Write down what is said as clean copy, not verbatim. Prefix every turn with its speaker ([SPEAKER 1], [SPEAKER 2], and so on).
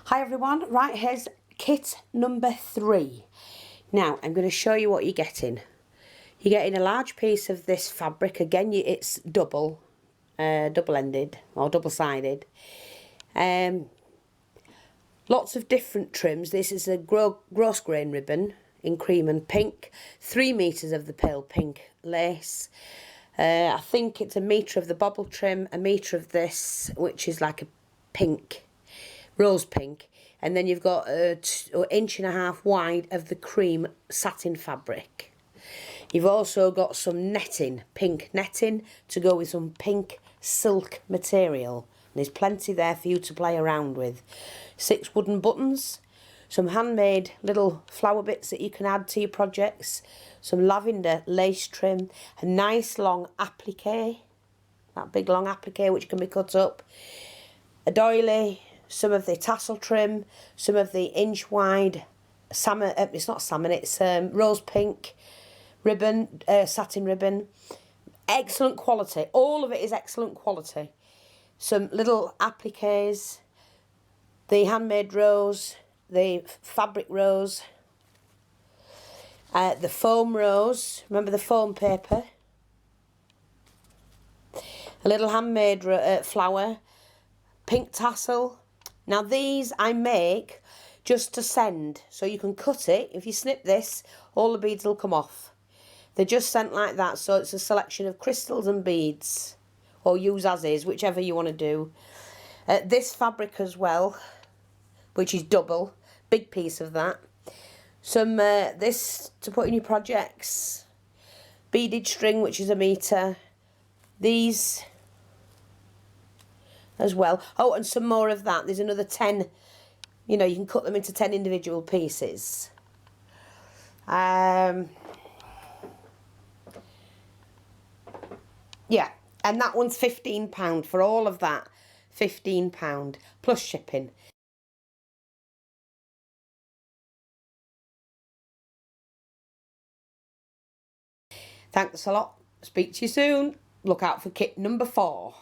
[SPEAKER 1] Hi everyone, right, here's kit number 3. Now I'm going to show you what you're getting. You're getting a large piece of this fabric. Again, it's double-ended or double-sided. Lots of different trims. This is a gross grain ribbon in cream and pink. 3 meters of the pale pink lace. I think it's 1 meter of the bobble trim, 1 meter of this, which is like a pink, rose pink, and then you've got an 1.5 inches wide of the cream satin fabric. You've also got some netting, pink netting, to go with some pink silk material. And there's plenty there for you to play around with. 6 wooden buttons, some handmade little flower bits that you can add to your projects, some lavender lace trim, a nice long applique, that big long applique which can be cut up, a doily, some of the tassel trim, some of the inch wide salmon, it's not salmon, it's rose pink ribbon, satin ribbon. Excellent quality, all of it is excellent quality. Some little appliques, the handmade rose, the fabric rose, the foam rose, remember the foam paper, a little handmade flower, pink tassel. Now these I make just to send, so you can cut it. If you snip this, all the beads will come off. They're just sent like that, so it's a selection of crystals and beads, or use as is, whichever you want to do. This fabric as well, which is double, big piece of that. Some this to put in your projects, beaded string which is 1 meter, these as well. Oh, and some more of that. There's another 10, you know, you can cut them into 10 individual pieces. Yeah, and that one's £15 for all of that. £15 plus shipping. Thanks a lot. Speak to you soon. Look out for kit number 4.